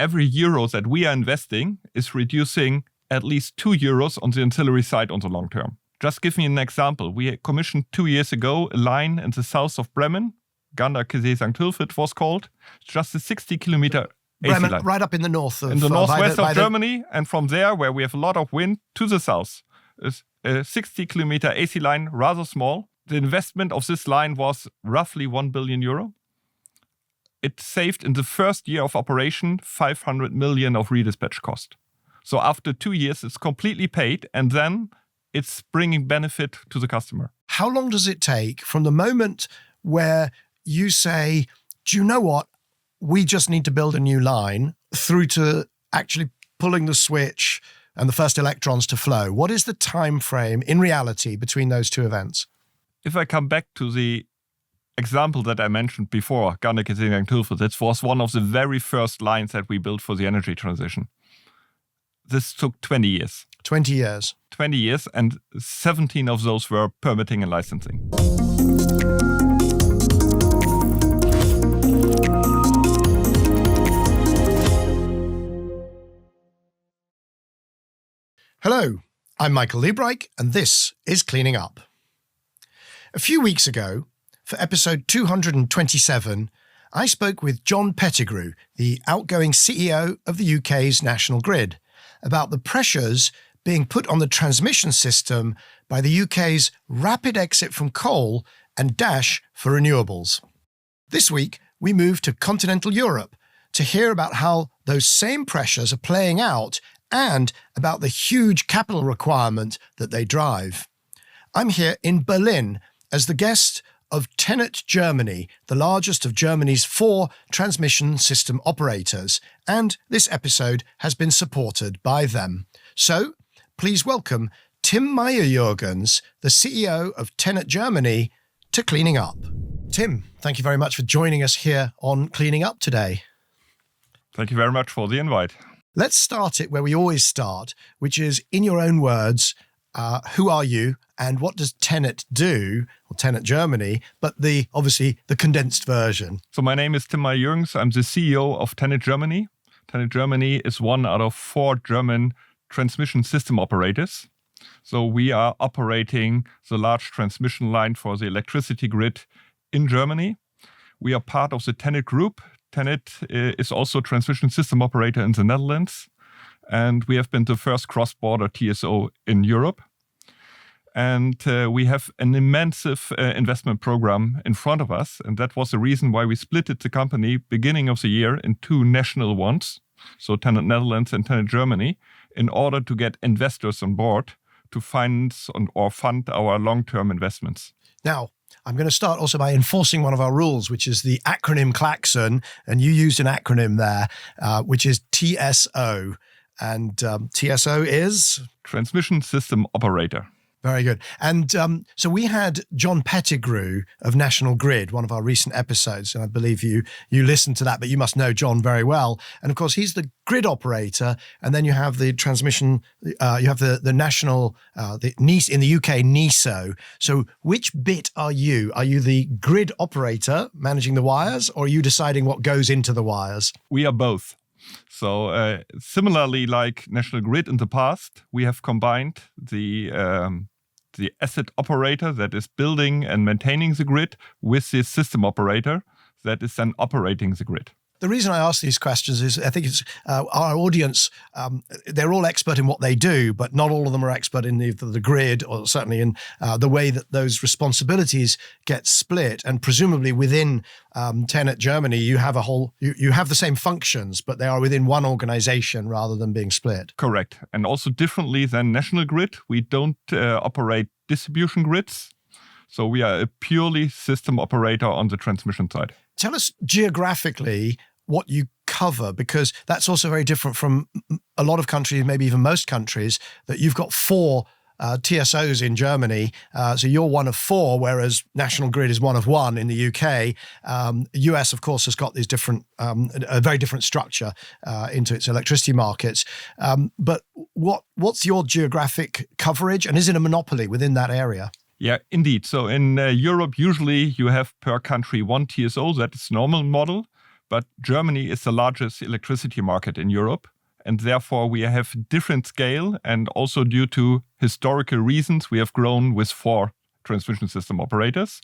every euro that we are investing is reducing at least 2 euros on the ancillary side on the long term. Just give me an example. We commissioned 2 years ago a line in the south of Bremen, St. Hilf it was called. It's just a 60-kilometer AC Bremen, line. right up in the north of... In the northwest of Germany, and from there, where we have a lot of wind, to the south. Is a 60-kilometer AC line, rather small. The investment of this line was roughly 1 billion euro. It saved in the first year of operation 500 million of redispatch cost. So after 2 years, it's completely paid, and then it's bringing benefit to the customer. How long does it take from the moment where you say, do you know what? We just need to build a new line, through to actually pulling the switch and the first electrons to flow? What is the time frame in reality between those two events? If I come back to the example that I mentioned before, St. Hilf, that was one of the very first lines that we built for the energy transition. This took 20 years. 20 years. 20 years, and 17 of those were permitting and licensing. Hello, I'm Michael Liebreich, and this is Cleaning Up. A few weeks ago, for episode 227, I spoke with John Pettigrew, the outgoing CEO of the UK's National Grid, about the pressures being put on the transmission system by the UK's rapid exit from coal and dash for renewables. This week, we move to continental Europe to hear about how those same pressures are playing out and about the huge capital requirement that they drive. I'm here in Berlin as the guest of TenneT Germany, the largest of Germany's 4 transmission system operators, and this episode has been supported by them. So, please welcome Tim Meyerjürgens, the CEO of TenneT Germany, to Cleaning Up. Tim, thank you very much for joining us here on Cleaning Up today. Thank you very much for the invite. Let's start it where we always start, which is, in your own words, who are you and what does TenneT do, or TenneT Germany, but obviously the condensed version. So my name is Tim Meyerjürgens. I'm the CEO of TenneT Germany. TenneT Germany is one out of 4 German transmission system operators. So we are operating the large transmission line for the electricity grid in Germany. We are part of the TenneT Group. TenneT is also a transmission system operator in the Netherlands. And we have been the first cross-border TSO in Europe. And we have an immense investment program in front of us. And that was the reason why we split the company beginning of the year in 2 national ones, so TenneT Netherlands and TenneT Germany, in order to get investors on board to finance or fund our long-term investments. Now, I'm going to start also by enforcing one of our rules, which is the acronym klaxon. And you used an acronym there, which is TSO. And TSO is? Transmission System Operator. Very good. And so we had John Pettigrew of National Grid, one of our recent episodes, and I believe you listened to that, but you must know John very well. And of course, he's the grid operator, and then you have the transmission, you have the national, the NIS in the UK, NISO. So which bit are you? Are you the grid operator managing the wires, or are you deciding what goes into the wires? We are both. So similarly, like National Grid in the past, we have combined the asset operator that is building and maintaining the grid with the system operator that is then operating the grid. The reason I ask these questions is I think it's our audience, they're all expert in what they do, but not all of them are expert in either the grid or certainly in the way that those responsibilities get split. And presumably within TenneT Germany, you have you have the same functions, but they are within one organization rather than being split. Correct. And also differently than National Grid, we don't operate distribution grids. So we are a purely system operator on the transmission side. Tell us geographically what you cover, because that's also very different from a lot of countries, maybe even most countries, that you've got 4 TSOs in Germany. So you're one of 4, whereas National Grid is one of 1 in the UK. US, of course, has got these different, a very different structure into its electricity markets. But what's your geographic coverage, and is it a monopoly within that area? Yeah, indeed. So in Europe, usually you have per country 1 TSO. That is normal model. but Germany is the largest electricity market in Europe. And therefore, we have different scale. And also due to historical reasons, we have grown with 4 transmission system operators.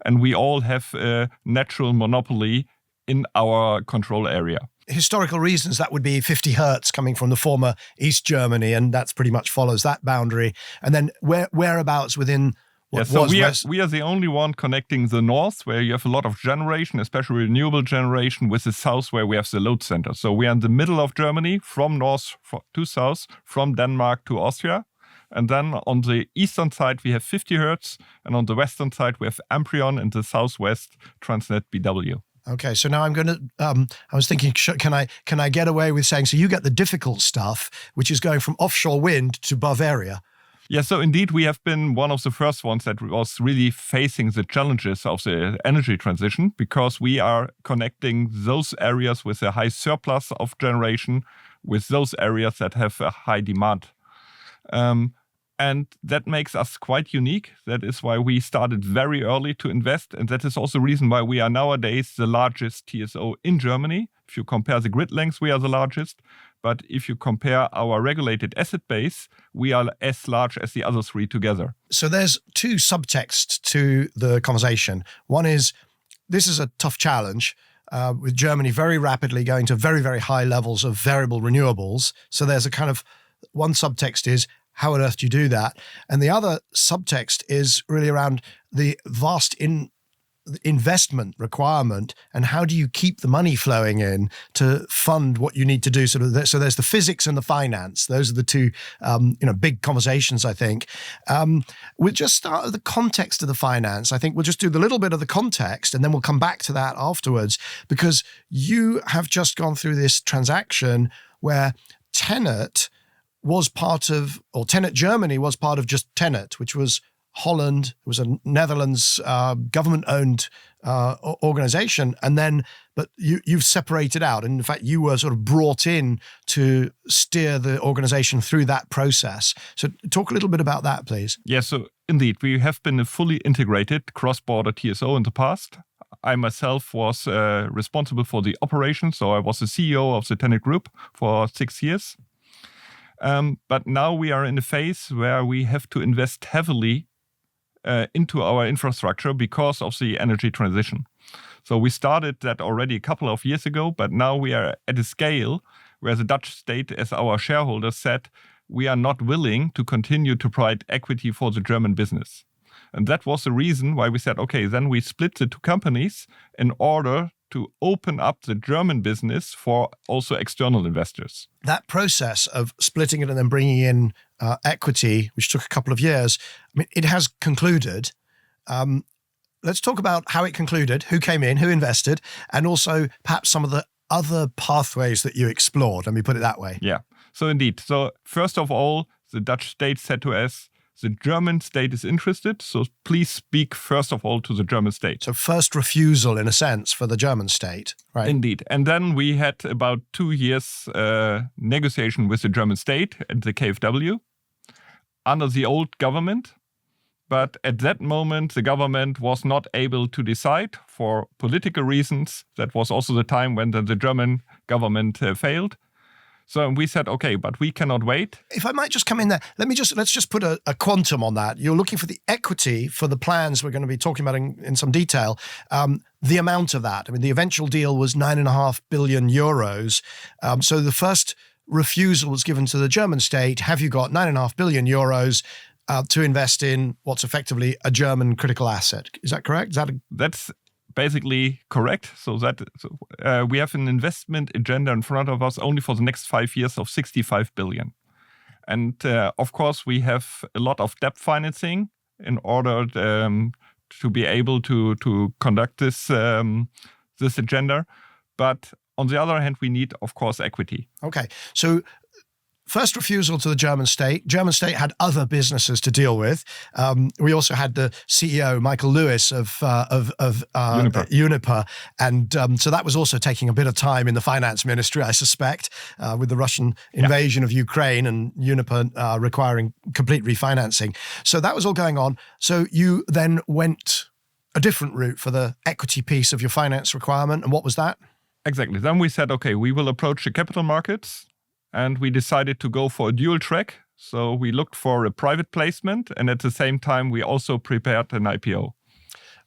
And we all have a natural monopoly in our control area. Historical reasons, that would be 50 hertz coming from the former East Germany, and that's pretty much follows that boundary. And then whereabouts within what was West? We are the only one connecting the north, where you have a lot of generation, especially renewable generation, with the south, where we have the load center. So we are in the middle of Germany, from north to south, from Denmark to Austria. And then on the eastern side, we have 50 hertz, and on the western side, we have Amprion, and the southwest, TransNet BW. Okay, so now I'm going to. I was thinking, can I get away with saying? So you get the difficult stuff, which is going from offshore wind to Bavaria. Yeah, so indeed, we have been one of the first ones that was really facing the challenges of the energy transition, because we are connecting those areas with a high surplus of generation with those areas that have a high demand. And that makes us quite unique. That is why we started very early to invest. And that is also the reason why we are nowadays the largest TSO in Germany. If you compare the grid lengths, we are the largest. But if you compare our regulated asset base, we are as large as the other 3 together. So there's 2 subtexts to the conversation. One is, this is a tough challenge with Germany very rapidly going to very, very high levels of variable renewables. So there's a kind of, one subtext is, how on earth do you do that? And the other subtext is really around the vast investment requirement, and how do you keep the money flowing in to fund what you need to do. So there's the physics and the finance. Those are the 2 big conversations, I think. We'll just start with the context of the finance. I think we'll just do the little bit of the context, and then we'll come back to that afterwards, because you have just gone through this transaction where TenneT was part of, or TenneT Germany was part of just TenneT, which was Holland. It was a Netherlands government-owned organization, and then, but you've separated out, and in fact, you were sort of brought in to steer the organization through that process. So, talk a little bit about that, please. Yeah. So, indeed, we have been a fully integrated cross-border TSO in the past. I myself was responsible for the operations, so I was the CEO of the TenneT Group for 6 years. But now we are in a phase where we have to invest heavily into our infrastructure because of the energy transition. So we started that already a couple of years ago, but now we are at a scale where the Dutch state, as our shareholders, said we are not willing to continue to provide equity for the German business. And that was the reason why we said, okay, then we split the 2 companies in order to open up the German business for also external investors. That process of splitting it and then bringing in equity, which took a couple of years, I mean, it has concluded. Let's talk about how it concluded, who came in, who invested, and also perhaps some of the other pathways that you explored. Let me put it that way. Yeah. So indeed. So first of all, the Dutch state said to us, the German state is interested, so please speak first of all to the German state. So first refusal, in a sense, for the German state, right? Indeed. And then we had about 2 years negotiation with the German state and the KfW under the old government. But at that moment, the government was not able to decide for political reasons. That was also the time when the German government failed. So we said, okay, but we cannot wait. If I might just come in there, let's just put a quantum on that. You're looking for the equity for the plans we're going to be talking about in some detail. The amount of that, I mean, the eventual deal was 9.5 billion euros. So the first refusal was given to the German state. Have you got 9.5 billion euros to invest in what's effectively a German critical asset? Is that correct? That's basically correct. So we have an investment agenda in front of us only for the next 5 years of 65 billion. And of course, we have a lot of debt financing in order to be able to conduct this agenda. But on the other hand, we need, of course, equity. Okay. So first refusal to the German state. German state had other businesses to deal with. We also had the CEO, Michael Lewis of Uniper. And so that was also taking a bit of time in the finance ministry, I suspect, with the Russian invasion of Ukraine and Uniper requiring complete refinancing. So that was all going on. So you then went a different route for the equity piece of your finance requirement. And what was that? Exactly. Then we said, okay, we will approach the capital markets, and we decided to go for a dual track. So we looked for a private placement, and at the same time, we also prepared an IPO.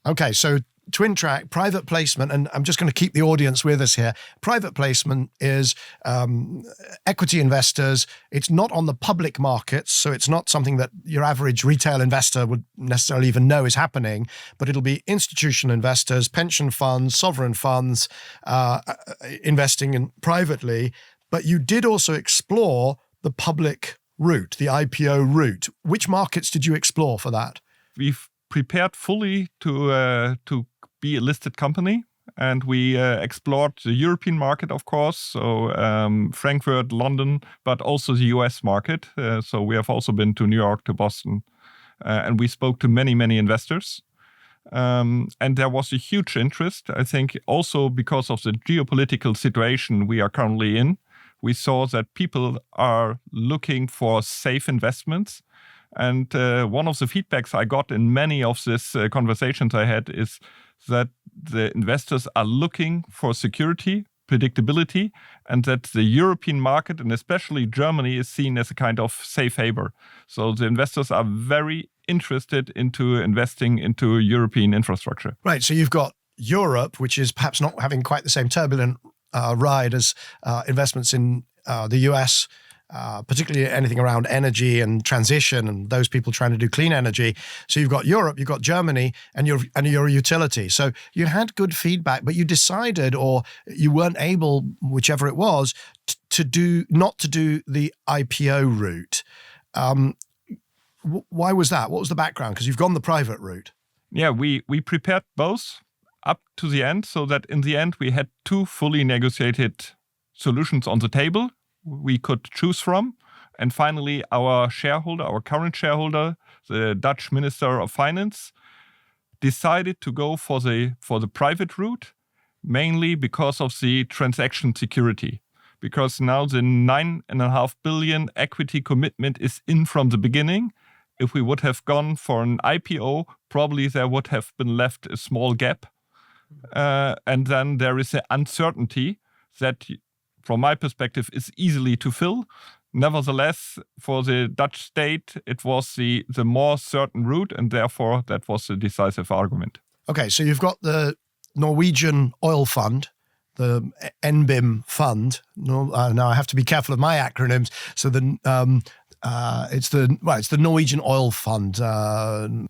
Okay, so twin track, private placement, and I'm just going to keep the audience with us here. Private placement is equity investors. It's not on the public markets, so it's not something that your average retail investor would necessarily even know is happening, but it'll be institutional investors, pension funds, sovereign funds, investing in privately. But you did also explore the public route, the IPO route. Which markets did you explore for that? We've prepared fully to be a listed company, and we explored the European market, of course, so Frankfurt, London, but also the US market. So we have also been to New York, to Boston, and we spoke to many, many investors. And there was a huge interest, I think, also because of the geopolitical situation we are currently in. We saw that people are looking for safe investments. And one of the feedbacks I got in many of these conversations I had is that the investors are looking for security, predictability, and that the European market, and especially Germany, is seen as a kind of safe haven. So the investors are very interested into investing into European infrastructure. Right. So you've got Europe, which is perhaps not having quite the same turbulent ride as investments in the US, particularly anything around energy and transition and those people trying to do clean energy. So you've got Europe, you've got Germany, and you're a utility. So you had good feedback, but you decided, or you weren't able, whichever it was, not to do the IPO route. Why was that? What was the background? Because you've gone the private route. Yeah, we prepared both up to the end, so that in the end we had two fully negotiated solutions on the table we could choose from. And finally, our current shareholder, the Dutch Minister of Finance, decided to go for the private route, mainly because of the transaction security. Because now the 9.5 billion equity commitment is in from the beginning. If we would have gone for an IPO, probably there would have been left a small gap. And then there is an uncertainty that, from my perspective, is easily to fill. Nevertheless, for the Dutch state, it was the more certain route, and therefore that was the decisive argument. Okay, so you've got the Norwegian Oil Fund, the NBIM Fund. Now I have to be careful of my acronyms. So it's the Norwegian Oil Fund.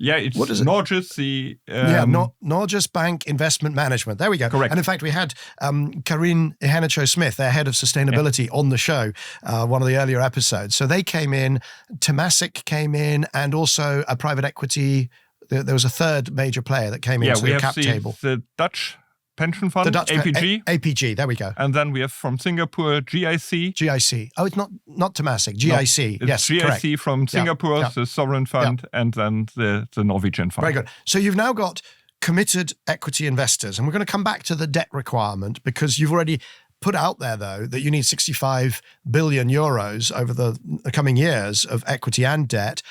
It's what is it? Norges, Norges Bank Investment Management. There we go. Correct. And in fact, we had Karin Hennicho-Smith, their head of sustainability, on the show, one of the earlier episodes. So they came in, Temasek came in, and also a private equity. There was a third major player that came into the cap table. The Dutch pension fund, the Dutch APG. APG, there we go. And then we have from Singapore, GIC. GIC. Oh, it's not Temasek, GIC. No, yes, GIC correct. from Singapore, the sovereign fund, and then the Norwegian fund. Very good. So you've now got committed equity investors, and we're going to come back to the debt requirement, because you've already put out there, though, that you need 65 billion euros over the coming years of equity and debt.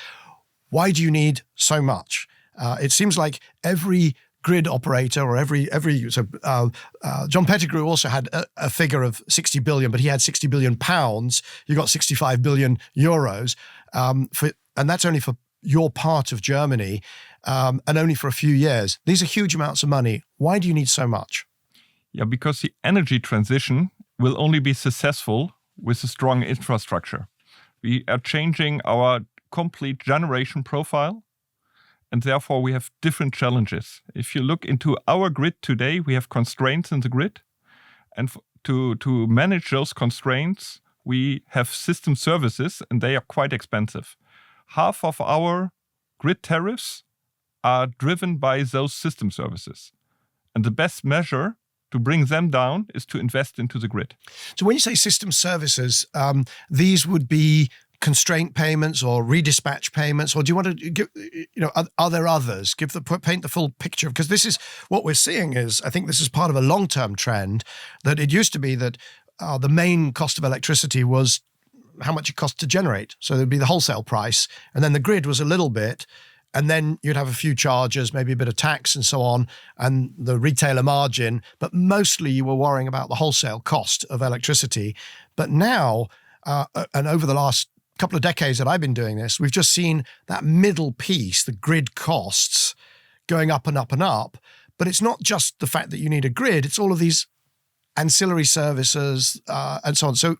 Why do you need so much? It seems like every grid operator or John Pettigrew also had a figure of 60 billion, but he had 60 billion pounds. You got 65 billion euros, and that's only for your part of Germany, and only for a few years. These are huge amounts of money. Why do you need so much? Yeah, because the energy transition will only be successful with a strong infrastructure. We are changing our complete generation profile, and therefore we have different challenges. If you look into our grid today, we have constraints in the grid. And to manage those constraints, we have system services, and they are quite expensive. Half of our grid tariffs are driven by those system services. And the best measure to bring them down is to invest into the grid. So when you say system services, these would be constraint payments or redispatch payments, or do you want to give, are there others? Paint the full picture, because this is what we're seeing I think this is part of a long-term trend, that it used to be that the main cost of electricity was how much it cost to generate. So there'd be the wholesale price, and then the grid was a little bit, and then you'd have a few charges, maybe a bit of tax and so on, and the retailer margin. But mostly you were worrying about the wholesale cost of electricity. But now, and over the last couple of decades that I've been doing this, we've just seen that middle piece, the grid costs, going up and up and up. But it's not just the fact that you need a grid, it's all of these ancillary services and so on. So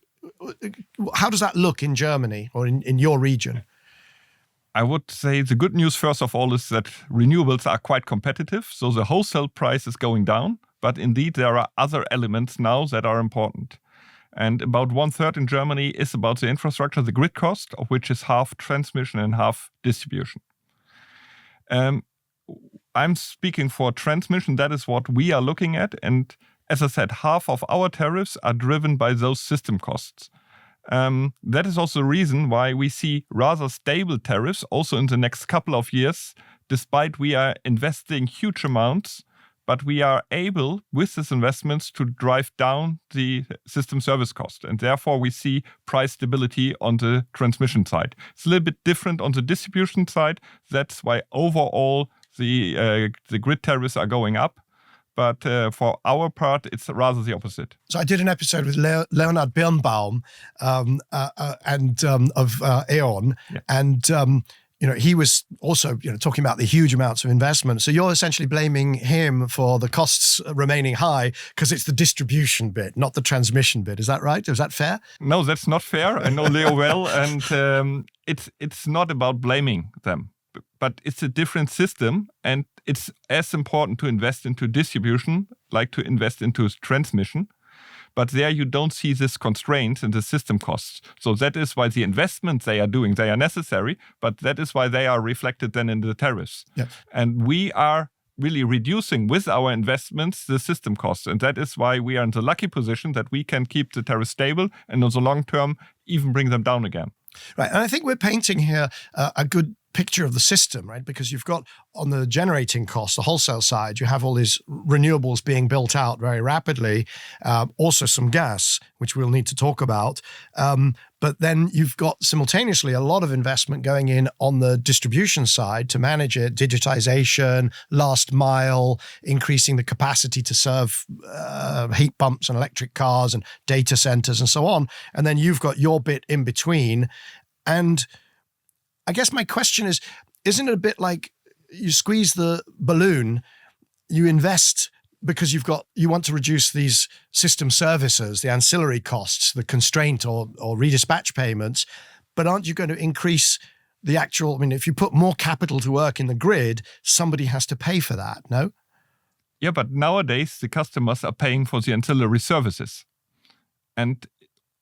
how does that look in Germany or in your region? I would say the good news, first of all, is that renewables are quite competitive. So the wholesale price is going down. But indeed, there are other elements now that are important. And about 1/3 in Germany is about the infrastructure, the grid cost, of which is half transmission and half distribution. I'm speaking for transmission. That is what we are looking at. And as I said, half of our tariffs are driven by those system costs. That is also the reason why we see rather stable tariffs also in the next couple of years, despite we are investing huge amounts, but we are able, with these investments, to drive down the system service cost. And therefore, we see price stability on the transmission side. It's a little bit different on the distribution side. That's why overall the grid tariffs are going up. But for our part, it's rather the opposite. So I did an episode with Leonhard Birnbaum of E.ON, yeah. And he was also talking about the huge amounts of investment. So you're essentially blaming him for the costs remaining high because it's the distribution bit, not the transmission bit. Is that right? Is that fair? No, that's not fair. I know Leo well, and it's not about blaming them. But it's a different system, and it's as important to invest into distribution like to invest into transmission. But there you don't see this constraint in the system costs. So that is why the investments they are doing, they are necessary, but that is why they are reflected then in the tariffs. Yeah. And we are really reducing with our investments the system costs. And that is why we are in the lucky position that we can keep the tariffs stable and on the long term even bring them down again. Right. And I think we're painting here a good picture of the system, right? Because you've got on the generating cost, the wholesale side, you have all these renewables being built out very rapidly, also some gas, which we'll need to talk about. But then you've got simultaneously a lot of investment going in on the distribution side to manage it, digitization, last mile, increasing the capacity to serve heat pumps and electric cars and data centers and so on. And then you've got your bit in between. And I guess my question is, isn't it a bit like you squeeze the balloon, you invest because you want to reduce these system services, the ancillary costs, the constraint or redispatch payments, but aren't you going to increase the actual, if you put more capital to work in the grid, somebody has to pay for that, no? Yeah, but nowadays the customers are paying for the ancillary services. And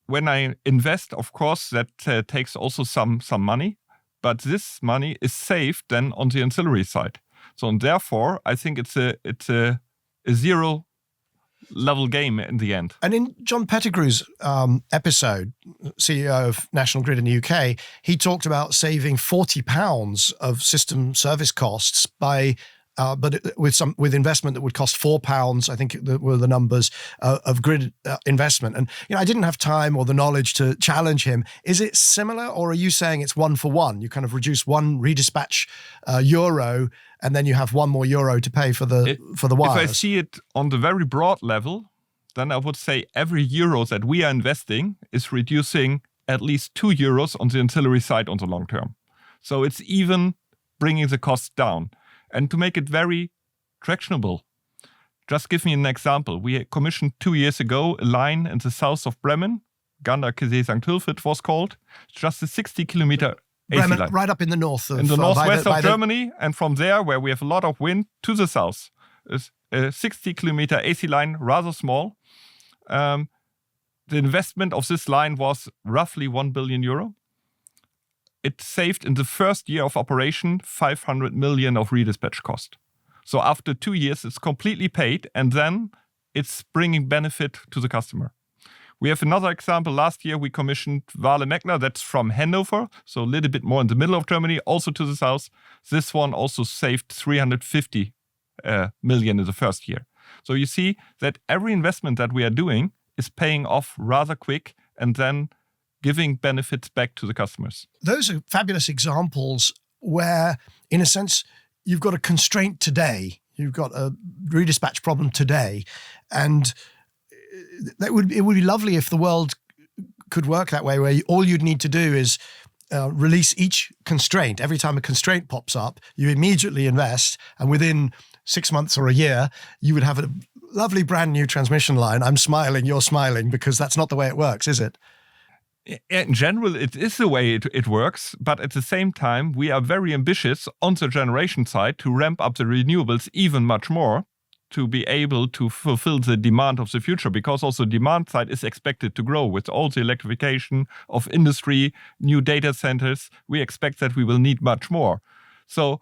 when I invest, of course, that takes also some money. But this money is saved then on the ancillary side. So and therefore, I think it's a zero level game in the end. And in John Pettigrew's episode, CEO of National Grid in the UK, he talked about saving £40 of system service costs by but with investment that would cost £4, I think were the numbers of grid investment. And I didn't have time or the knowledge to challenge him. Is it similar, or are you saying it's one for one? You kind of reduce one redispatch euro, and then you have one more euro to pay for the wires. If I see it on the very broad level, then I would say every euro that we are investing is reducing at least €2 on the ancillary side on the long term. So it's even bringing the costs down. And to make it very tractionable, just give me an example. We commissioned 2 years ago a line in the south of Bremen, Ganderkesee St. Hilfert was called. It's just a 60-kilometer AC Bremen, line. right up in the north of... In the northwest of Germany, and from there, where we have a lot of wind, to the south. Is a 60-kilometer AC line, rather small. The investment of this line was roughly €1 billion. It saved in the first year of operation 500 million of redispatch cost. So after 2 years, it's completely paid, and then it's bringing benefit to the customer. We have another example. Last year, we commissioned Wale-Meckler. That's from Hanover, so a little bit more in the middle of Germany, also to the south. This one also saved 350 million in the first year. So you see that every investment that we are doing is paying off rather quick, and then giving benefits back to the customers. Those are fabulous examples where, in a sense, you've got a constraint today. You've got a redispatch problem today. And it would be lovely if the world could work that way, where all you'd need to do is release each constraint. Every time a constraint pops up, you immediately invest, and within 6 months or a year, you would have a lovely brand new transmission line. I'm smiling, you're smiling, because that's not the way it works, is it? In general, it is the way it works, but at the same time, we are very ambitious on the generation side to ramp up the renewables even much more to be able to fulfill the demand of the future, because also demand side is expected to grow with all the electrification of industry, new data centers. We expect that we will need much more. So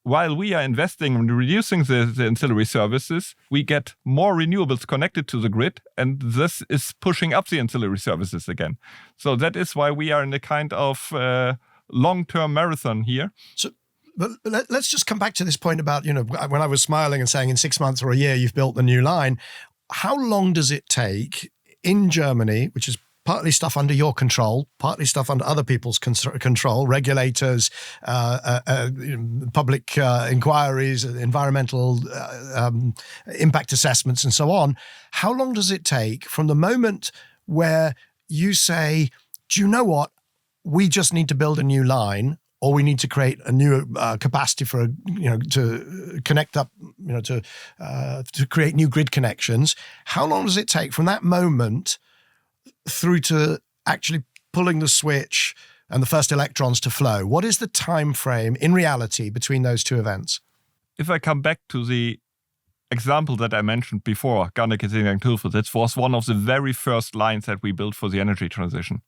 while we are investing in reducing the ancillary services, we get more renewables connected to the grid, and this is pushing up the ancillary services again. So that is why we are in a kind of long-term marathon here. But let's just come back to this point about, when I was smiling and saying in 6 months or a year you've built the new line. How long does it take in Germany, which is partly stuff under your control, partly stuff under other people's control, regulators, public inquiries, environmental impact assessments, and so on. How long does it take from the moment where you say, do you know what, we just need to build a new line, or we need to create a new capacity for, to connect up, to create new grid connections? How long does it take from that moment through to actually pulling the switch and the first electrons to flow? What is the time frame in reality between those two events? If I come back to the example that I mentioned before, Garnick-Hilfe, that was one of the very first lines that we built for the energy transition.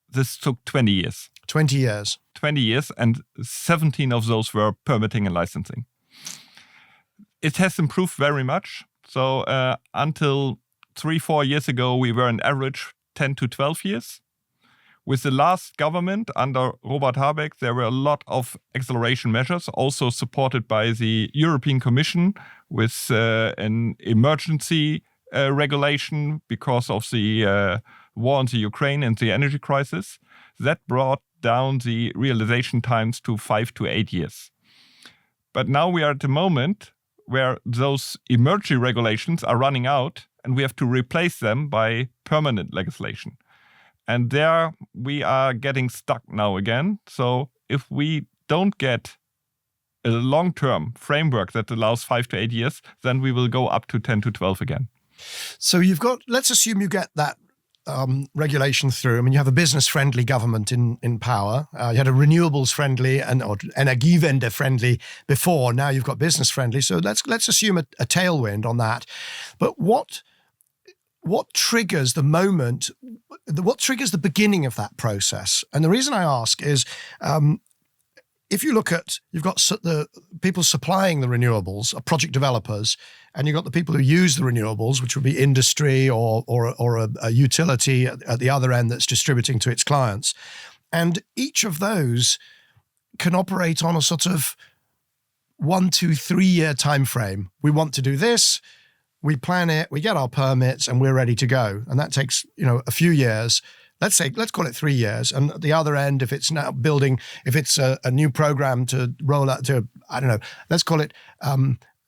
This took 20 years. 20 years. 20 years, and 17 of those were permitting and licensing. It has improved very much. So until 3-4 years ago, we were on average 10 to 12 years. With the last government under Robert Habeck, there were a lot of acceleration measures, also supported by the European Commission with an emergency regulation because of the war in the Ukraine and the energy crisis. That brought down the realization times to 5 to 8 years. But now we are at the moment where those emergency regulations are running out, and we have to replace them by permanent legislation. And there we are getting stuck now again. So if we don't get a long-term framework that allows 5 to 8 years, then we will go up to 10 to 12 again. So let's assume you get that regulation through. I mean, you have a business-friendly government in power. You had a renewables-friendly or Energiewende-friendly before. Now you've got business-friendly. So let's assume a tailwind on that. But what triggers the moment? What triggers the beginning of that process? And the reason I ask is, if you look at, you've got the people supplying the renewables, project developers, and you've got the people who use the renewables, which would be industry or a utility at the other end that's distributing to its clients. And each of those can operate on a sort of 1, 2, 3 year time frame. We want to do this, we plan it, we get our permits, and we're ready to go. And that takes, a few years. Let's call it 3 years. And at the other end, if it's now building, if it's a new program to roll out to, let's call it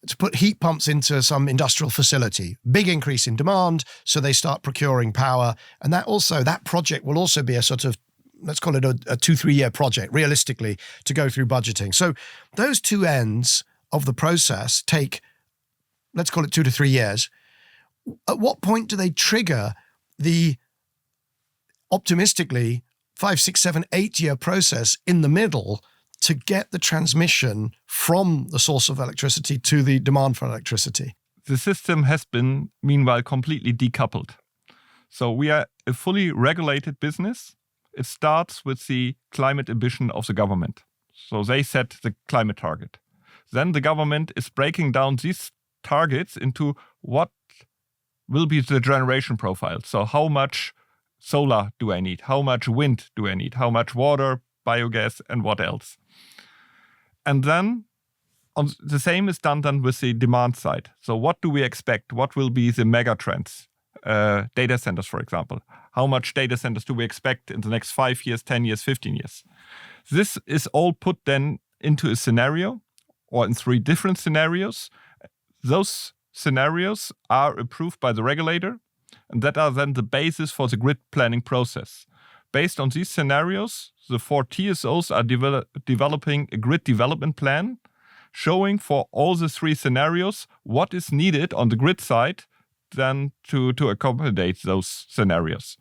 to put heat pumps into some industrial facility, big increase in demand. So they start procuring power. And that project will also be a sort of, let's call it a 2-3 year project, realistically, to go through budgeting. So those two ends of the process take, let's call it 2 to 3 years. At what point do they trigger the optimistically 5, 6, 7, 8 year process in the middle to get the transmission from the source of electricity to the demand for electricity? The system has been, meanwhile, completely decoupled. So we are a fully regulated business. It starts with the climate ambition of the government. So they set the climate target. Then the government is breaking down these targets into what will be the generation profile. So how much solar do I need? How much wind do I need? How much water, biogas, and what else? And then the same is done then with the demand side. So what do we expect? What will be the mega trends? Data centers, for example. How much data centers do we expect in the next 5 years, 10 years, 15 years? This is all put then into a scenario or in 3 different scenarios. Those scenarios are approved by the regulator, and that are then the basis for the grid planning process. Based on these scenarios, the 4 TSOs are developing a grid development plan, showing for all the 3 scenarios what is needed on the grid side then to accommodate those scenarios.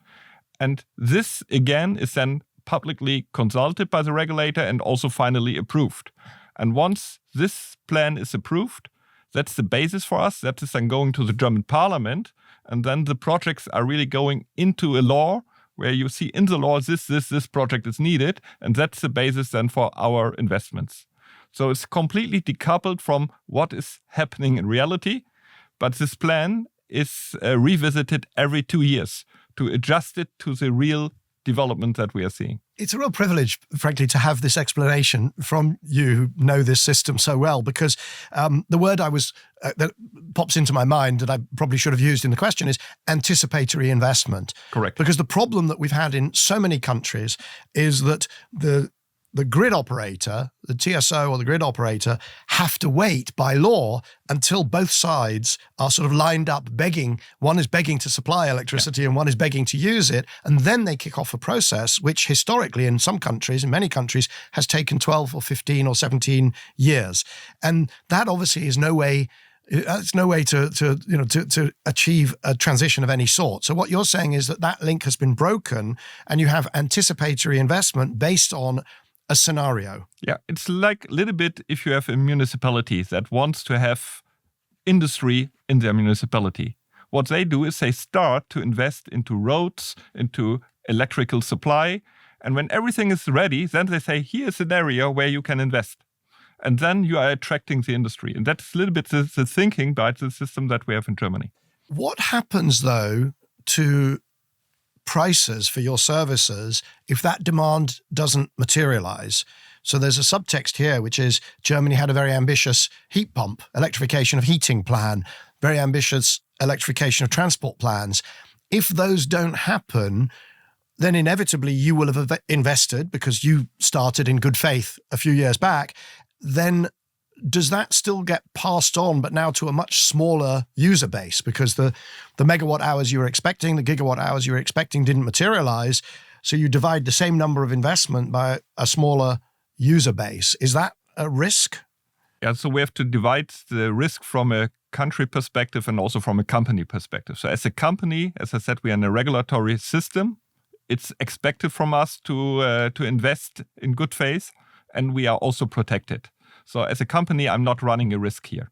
And this, again, is then publicly consulted by the regulator and also finally approved. And once this plan is approved, that's the basis for us. That is then going to the German parliament. And then the projects are really going into a law where you see in the law this project is needed. And that's the basis then for our investments. So it's completely decoupled from what is happening in reality. But this plan is revisited every 2 years to adjust it to the real development that we are seeing. It's a real privilege, frankly, to have this explanation from you who know this system so well, because the word that pops into my mind that I probably should have used in the question is anticipatory investment. Correct. Because the problem that we've had in so many countries is that the grid operator, the TSO or the grid operator, have to wait by law until both sides are sort of lined up begging. One is begging to supply electricity and one is begging to use it. And then they kick off a process which historically in some countries, in many countries, has taken 12 or 15 or 17 years. And that obviously is no way to achieve a transition of any sort. So what you're saying is that link has been broken and you have anticipatory investment based on a scenario. Yeah, it's like a little bit if you have a municipality that wants to have industry in their municipality. What they do is they start to invest into roads, into electrical supply. And when everything is ready, then they say, here's an area where you can invest. And then you are attracting the industry. And that's a little bit the thinking by the system that we have in Germany. What happens, though, to prices for your services if that demand doesn't materialize? So there's a subtext here, which is Germany had a very ambitious heat pump, electrification of heating plan, very ambitious electrification of transport plans. If those don't happen, then inevitably you will have invested because you started in good faith a few years back. Then does that still get passed on, but now to a much smaller user base? Because the megawatt hours you were expecting, the gigawatt hours you were expecting didn't materialize. So you divide the same number of investment by a smaller user base. Is that a risk? Yeah, so we have to divide the risk from a country perspective and also from a company perspective. So as a company, as I said, we are in a regulatory system. It's expected from us to invest in good faith, and we are also protected. So as a company, I'm not running a risk here.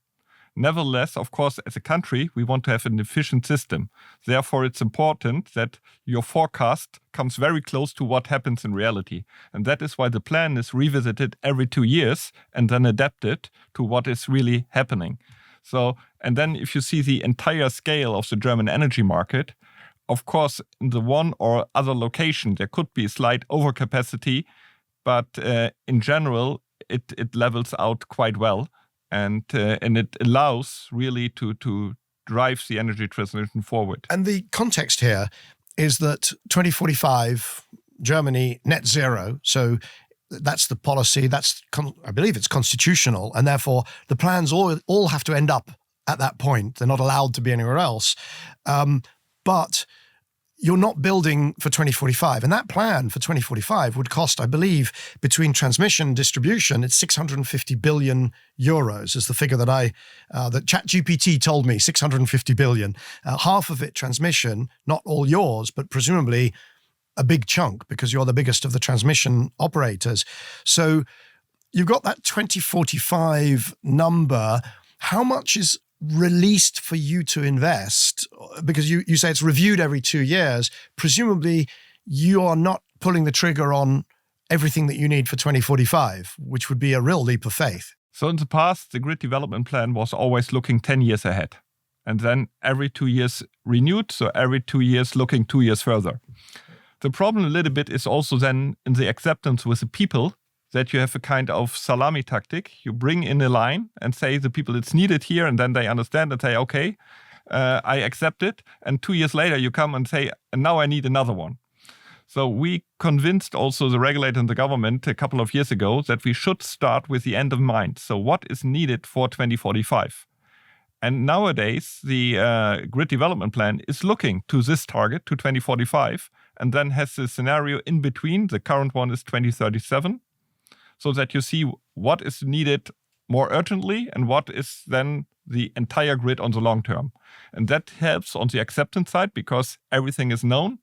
Nevertheless, of course, as a country, we want to have an efficient system. Therefore, it's important that your forecast comes very close to what happens in reality. And that is why the plan is revisited every 2 years and then adapted to what is really happening. So, and then if you see the entire scale of the German energy market, of course, in the one or other location, there could be a slight overcapacity, but in general, it levels out quite well, and it allows really to drive the energy transition forward. And the context here is that 2045, Germany net zero. So that's the policy. I believe it's constitutional, and therefore the plans all have to end up at that point. They're not allowed to be anywhere else. But you're not building for 2045. And that plan for 2045 would cost, I believe, between transmission and distribution, it's 650 billion euros is the figure that ChatGPT told me, 650 billion. Half of it transmission, not all yours, but presumably a big chunk because you're the biggest of the transmission operators. So you've got that 2045 number. How much is released for you to invest? Because you say it's reviewed every 2 years. Presumably you are not pulling the trigger on everything that you need for 2045, which would be a real leap of faith. So in the past, the grid development plan was always looking 10 years ahead. And then every 2 years renewed, so every 2 years looking 2 years further. The problem a little bit is also then in the acceptance with the people, that you have a kind of salami tactic. You bring in a line and say the people it's needed here, and then they understand and say, okay, I accept it. And 2 years later you come and say, and now I need another one. So we convinced also the regulator and the government a couple of years ago that we should start with the end in mind. So what is needed for 2045? And nowadays, the grid development plan is looking to this target, to 2045, and then has the scenario in between. The current one is 2037, so that you see what is needed more urgently and what is then the entire grid on the long term. And that helps on the acceptance side because everything is known,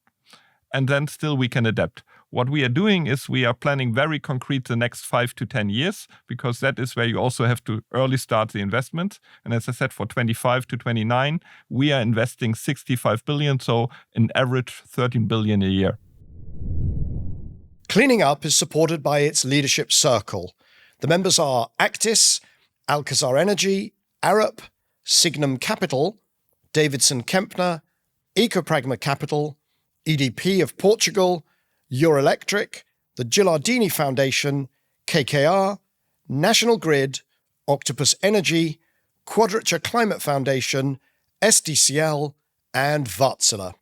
and then still we can adapt. What we are doing is we are planning very concrete the next 5 to 10 years, because that is where you also have to early start the investment. And as I said, for 25 to 29, we are investing 65 billion, so an average 13 billion a year. Cleaning Up is supported by its leadership circle. The members are Actis, Alcazar Energy, Arup, Signum Capital, Davidson Kempner, Ecopragma Capital, EDP of Portugal, Euroelectric, the Gilardini Foundation, KKR, National Grid, Octopus Energy, Quadrature Climate Foundation, SDCL, and Wärtsilä.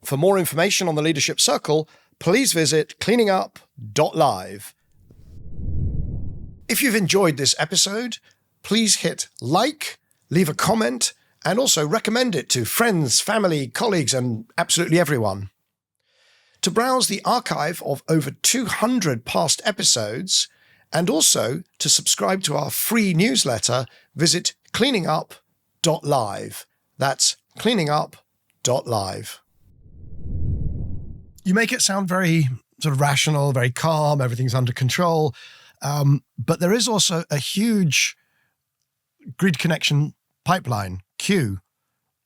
For more information on the Leadership Circle, please visit cleaningup.live. If you've enjoyed this episode, please hit like, leave a comment, and also recommend it to friends, family, colleagues, and absolutely everyone. To browse the archive of over 200 past episodes, and also to subscribe to our free newsletter, visit cleaningup.live. That's cleaningup.live. You make it sound very sort of rational, very calm, everything's under control, but there is also a huge grid connection pipeline, queue,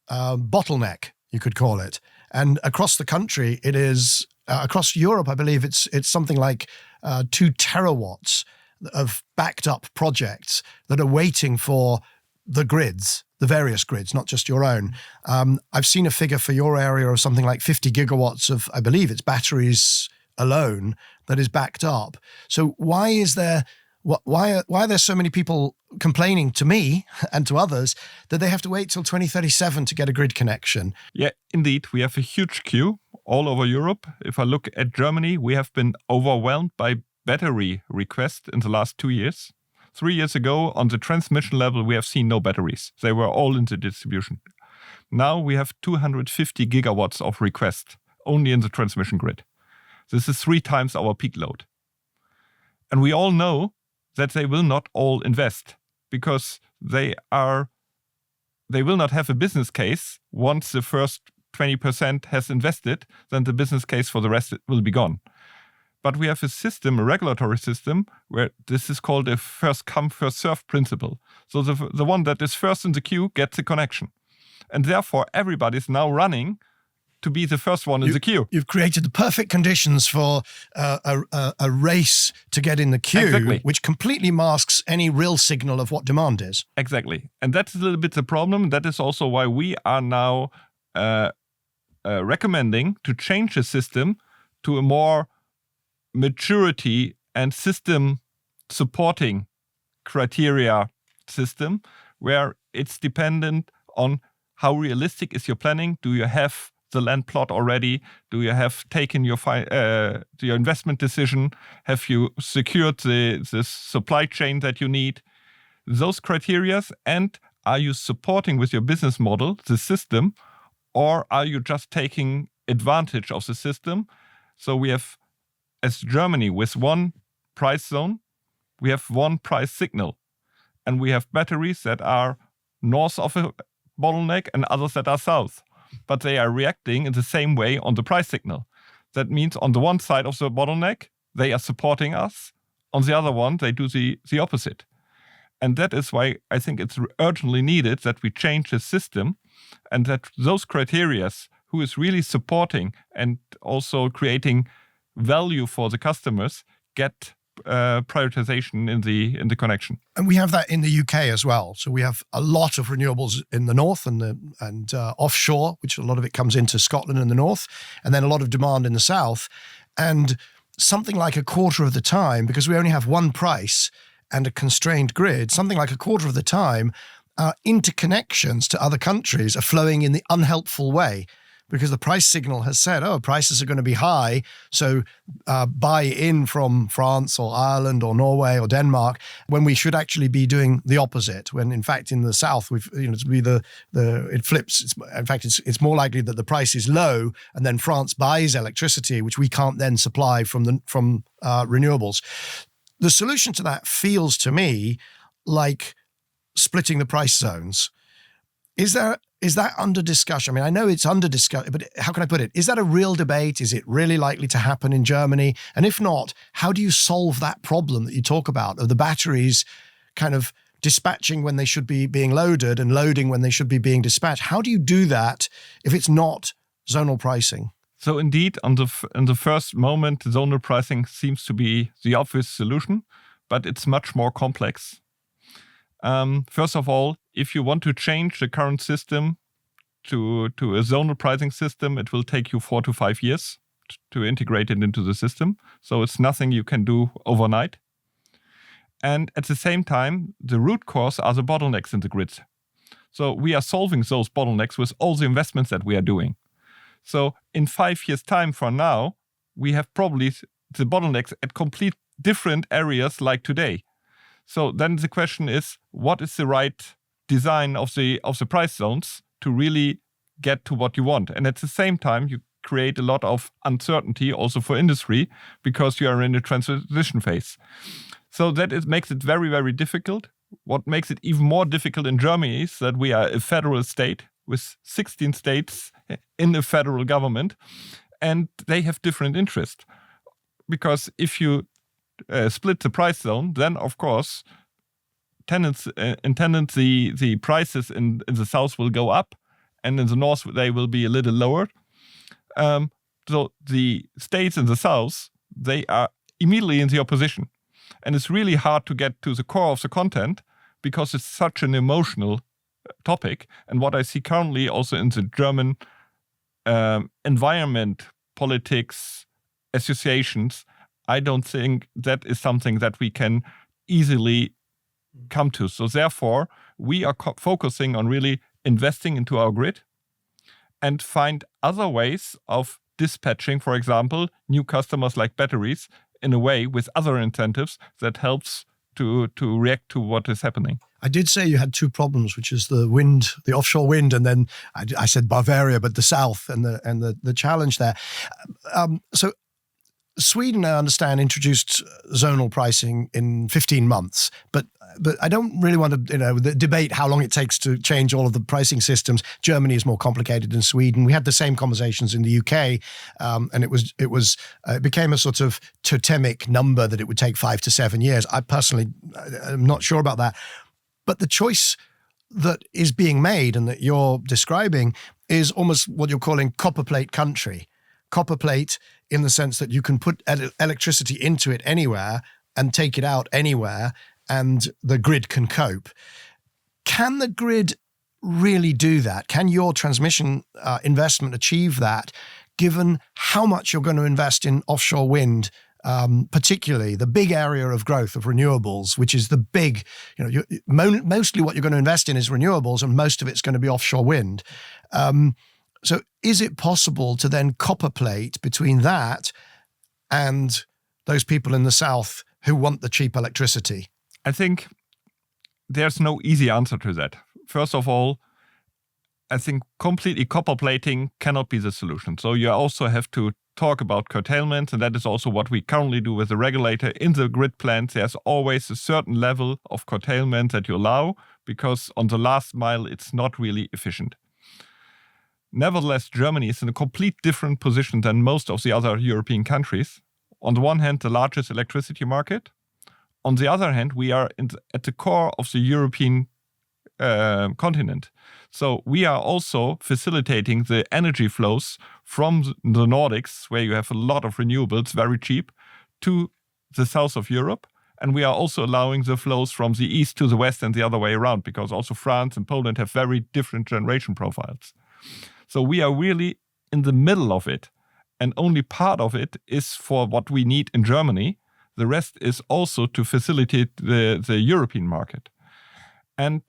bottleneck, you could call it. And across the country, it is, across Europe, I believe it's something like 2 terawatts of backed up projects that are waiting for the grids, the various grids, not just your own. I've seen a figure for your area of something like 50 gigawatts of, I believe it's batteries alone, that is backed up. So why is there, why are there so many people complaining to me and to others that they have to wait till 2037 to get a grid connection? Yeah, indeed. We have a huge queue all over Europe. If I look at Germany, we have been overwhelmed by battery requests in the last 2 years. 3 years ago, on the transmission level, we have seen no batteries. They were all in the distribution. Now we have 250 gigawatts of requests only in the transmission grid. This is 3 times our peak load. And we all know that they will not all invest because they will not have a business case. Once the first 20% has invested, then the business case for the rest will be gone. But we have a system, a regulatory system, where this is called a first come, first served principle. So the one that is first in the queue gets a connection. And therefore, everybody is now running to be the first one in the queue. You've created the perfect conditions for a race to get in the queue, exactly, which completely masks any real signal of what demand is. Exactly. And that's a little bit the problem. That is also why we are now recommending to change the system to a more maturity and system supporting criteria system, where it's dependent on how realistic is your planning. Do you have the land plot already? Do you have taken your investment decision? Have you secured the supply chain that you need? Those criteria. And are you supporting with your business model the system, or are you just taking advantage of the system? So we have, as Germany, with one price zone, we have one price signal. And we have batteries that are north of a bottleneck and others that are south. But they are reacting in the same way on the price signal. That means on the one side of the bottleneck, they are supporting us. On the other one, they do the opposite. And that is why I think it's urgently needed that we change the system and that those criteria, who is really supporting and also creating value for the customers, get prioritization in the connection. And we have that in the UK as well. So we have a lot of renewables in the north and offshore, which a lot of it comes into Scotland in the north, and then a lot of demand in the south. And something like a quarter of the time, because we only have one price and a constrained grid, something like a quarter of the time, our interconnections to other countries are flowing in the unhelpful way, because the price signal has said, oh, prices are going to be high, so buy in from France or Ireland or Norway or Denmark, when we should actually be doing the opposite. When in fact in the south, it flips. It's more likely that the price is low, and then France buys electricity, which we can't then supply from renewables. The solution to that feels to me like splitting the price zones. Is that under discussion? I mean, I know it's under discussion, but how can I put it? Is that a real debate? Is it really likely to happen in Germany? And if not, how do you solve that problem that you talk about of the batteries kind of dispatching when they should be being loaded and loading when they should be being dispatched? How do you do that if it's not zonal pricing? So indeed, in the first moment, zonal pricing seems to be the obvious solution, but it's much more complex. First of all, if you want to change the current system to a zonal pricing system, it will take you 4 to 5 years to integrate it into the system. So it's nothing you can do overnight. And at the same time, the root cause are the bottlenecks in the grids. So we are solving those bottlenecks with all the investments that we are doing. So in 5 years' time from now, we have probably the bottlenecks at complete different areas like today. So then the question is, what is the right design of the price zones to really get to what you want? And at the same time, you create a lot of uncertainty also for industry because you are in a transition phase. So that makes it very, very difficult. What makes it even more difficult in Germany is that we are a federal state with 16 states in the federal government, and they have different interests. Because if you split the price zone, then of course, the prices in the south will go up, and in the north they will be a little lower. So the states in the south, they are immediately in the opposition. And it's really hard to get to the core of the content because it's such an emotional topic. And what I see currently also in the German environment, politics, associations, I don't think that is something that we can easily come to. So therefore, we are focusing on really investing into our grid and find other ways of dispatching, for example, new customers like batteries in a way with other incentives that helps to react to what is happening. I did say you had two problems, which is the wind, the offshore wind, and then I said Bavaria, but the south and the challenge there. So Sweden, I understand, introduced zonal pricing in 15 months, but I don't really want to debate how long it takes to change all of the pricing systems. Germany is more complicated than Sweden. We had the same conversations in the UK, and it became a sort of totemic number that it would take 5 to 7 years. I personally am not sure about that. But the choice that is being made and that you're describing is almost what you're calling copper plate country. Copper plate in the sense that you can put electricity into it anywhere and take it out anywhere, and the grid can cope. Can the grid really do that? Can your transmission investment achieve that, given how much you're going to invest in offshore wind, particularly the big area of growth of renewables, which is the big, mostly what you're going to invest in is renewables, and most of it's going to be offshore wind. So is it possible to then copper plate between that and those people in the south who want the cheap electricity? I think there's no easy answer to that. First of all, I think completely copper plating cannot be the solution. So you also have to talk about curtailment, and that is also what we currently do with the regulator. In the grid plans, there's always a certain level of curtailment that you allow, because on the last mile, it's not really efficient. Nevertheless, Germany is in a complete different position than most of the other European countries. On the one hand, the largest electricity market. On the other hand, we are at the core of the European continent. So we are also facilitating the energy flows from the Nordics, where you have a lot of renewables, very cheap, to the south of Europe. And we are also allowing the flows from the east to the west and the other way around, because also France and Poland have very different generation profiles. So we are really in the middle of it. And only part of it is for what we need in Germany. The rest is also to facilitate the European market. And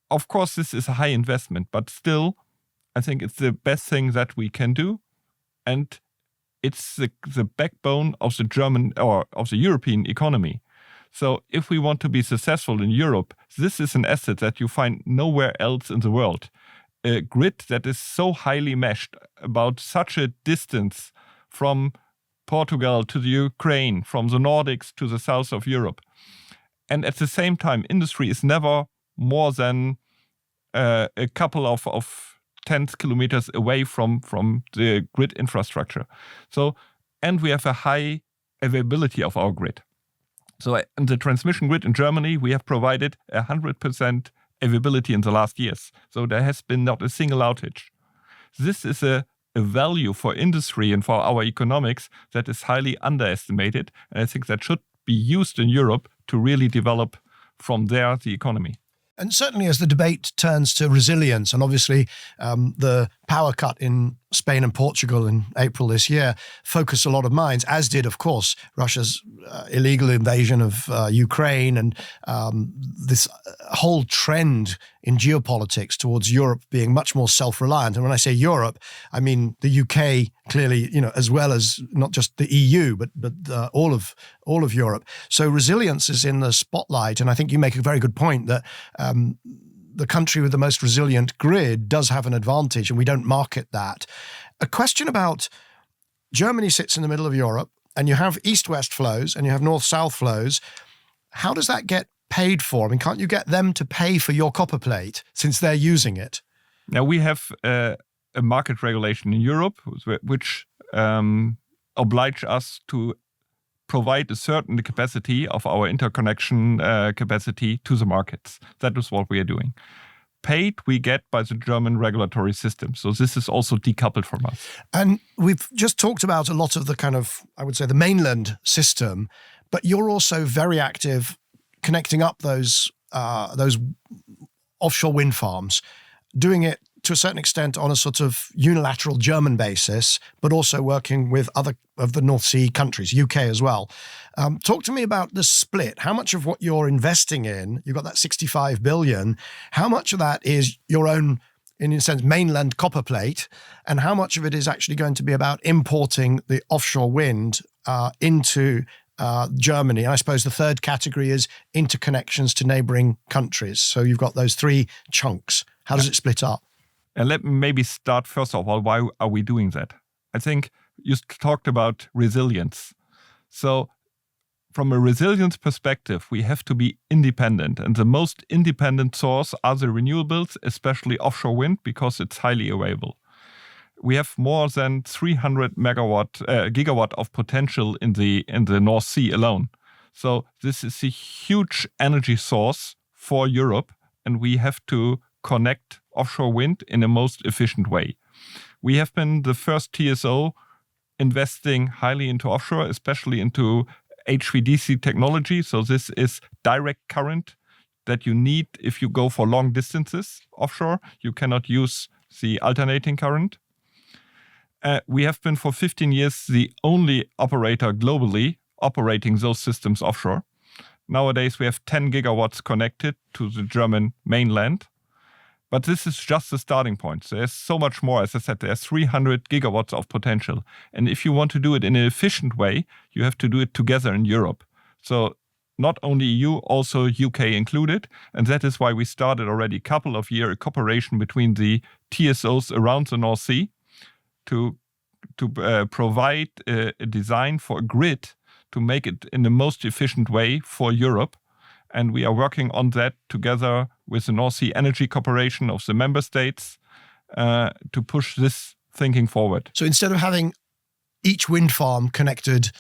of course, this is a high investment, but still, I think it's the best thing that we can do. And it's the backbone of the German or of the European economy. So if we want to be successful in Europe, this is an asset that you find nowhere else in the world. A grid that is so highly meshed about such a distance from Portugal to the Ukraine, from the Nordics to the south of Europe. And at the same time, industry is never more than a couple of tens kilometers away from the grid infrastructure. So, and we have a high availability of our grid. So in the transmission grid in Germany, we have provided 100% availability in the last years. So there has been not a single outage. This is a value for industry and for our economics that is highly underestimated. And I think that should be used in Europe to really develop from there the economy. And certainly as the debate turns to resilience, and obviously the power cut in Spain and Portugal in April this year focused a lot of minds, as did, of course, Russia's illegal invasion of Ukraine and this whole trend in geopolitics towards Europe being much more self-reliant. And when I say Europe, I mean the UK clearly, as well as not just the EU, but all of Europe. So resilience is in the spotlight. And I think you make a very good point that the country with the most resilient grid does have an advantage, and we don't market that. A question about Germany sits in the middle of Europe, and you have east-west flows and you have north-south flows. How does that get paid for? I mean, can't you get them to pay for your copper plate since they're using it? Now, we have a market regulation in Europe which oblige us to provide a certain capacity of our interconnection capacity to the markets. That is what we are doing. Paid we get by the German regulatory system. So this is also decoupled from us. And we've just talked about a lot of the kind of, I would say, the mainland system, but you're also very active connecting up those offshore wind farms, doing it to a certain extent on a sort of unilateral German basis, but also working with other of the North Sea countries, UK as well. Talk to me about the split. How much of what you're investing in, you've got that 65 billion, how much of that is your own, in a sense, mainland copper plate, and how much of it is actually going to be about importing the offshore wind into Germany? And I suppose the third category is interconnections to neighbouring countries. So you've got those three chunks. How does it split up? And let me maybe start first of all, why are we doing that? I think you talked about resilience. So from a resilience perspective, we have to be independent. And the most independent source are the renewables, especially offshore wind, because it's highly available. We have more than 300 gigawatt of potential in the North Sea alone. So this is a huge energy source for Europe, and we have to connect offshore wind in the most efficient way. We have been the first TSO investing highly into offshore, especially into HVDC technology. So this is direct current that you need if you go for long distances offshore. You cannot use the alternating current. We have been for 15 years the only operator globally operating those systems offshore. Nowadays we have 10 gigawatts connected to the German mainland. But this is just the starting point. So there's so much more. As I said, there's 300 gigawatts of potential. And if you want to do it in an efficient way, you have to do it together in Europe. So not only EU, also UK included. And that is why we started already a couple of years a cooperation between the TSOs around the North Sea to provide a design for a grid to make it in the most efficient way for Europe. And we are working on that together with the North Sea Energy Corporation of the member states to push this thinking forward. So instead of having each wind farm connected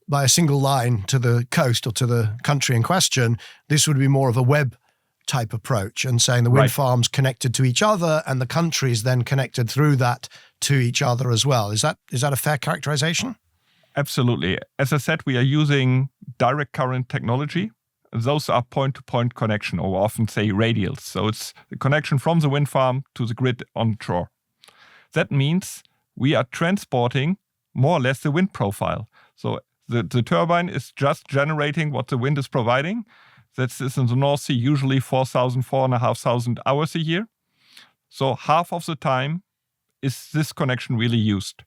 by a single line to the coast or to the country in question, this would be more of a web type approach and saying the wind farms connected to each other and the countries then connected through that to each other as well. Is that a fair characterization? Absolutely. As I said, we are using direct current technology. Those are point-to-point connection, or often say radials. So it's the connection from the wind farm to the grid onshore. That means we are transporting more or less the wind profile. So the turbine is just generating what the wind is providing. That is in the North Sea usually 4,500 hours a year. So half of the time is this connection really used?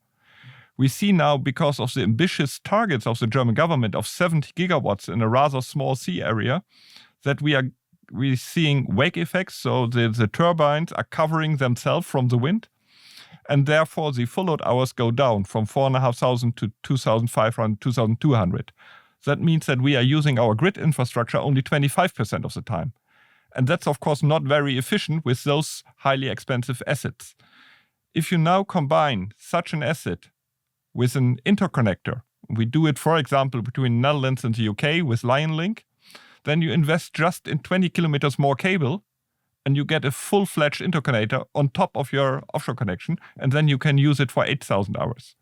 We see now, because of the ambitious targets of the German government of 70 gigawatts in a rather small sea area, that we're seeing wake effects. So the turbines are covering themselves from the wind, and therefore the full load hours go down from 4,500 to 2,500, 2,200. That means that we are using our grid infrastructure only 25% of the time. And that's, of course, not very efficient with those highly expensive assets. If you now combine such an asset with an interconnector, we do it, for example, between Netherlands and the UK with LionLink, then you invest just in 20 kilometers more cable, and you get a full-fledged interconnector on top of your offshore connection, and then you can use it for 8,000 hours.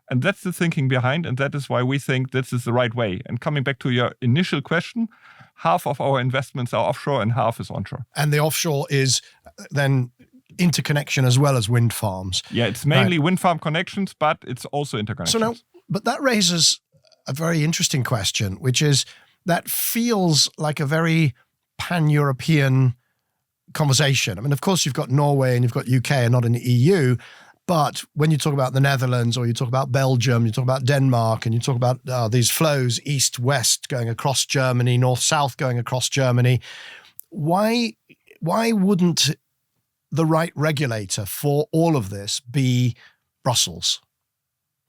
And that's the thinking behind, and that is why we think this is the right way. And coming back to your initial question, half of our investments are offshore and half is onshore. And the offshore is then interconnection as well as wind farms. Yeah, it's mainly wind farm connections, but it's also interconnections. So now, but that raises a very interesting question, which is that feels like a very pan-European conversation. I mean, of course, you've got Norway and you've got UK and not in the EU, but when you talk about the Netherlands or you talk about Belgium, you talk about Denmark, and you talk about these flows east-west going across Germany, north-south going across Germany, why wouldn't the right regulator for all of this be Brussels?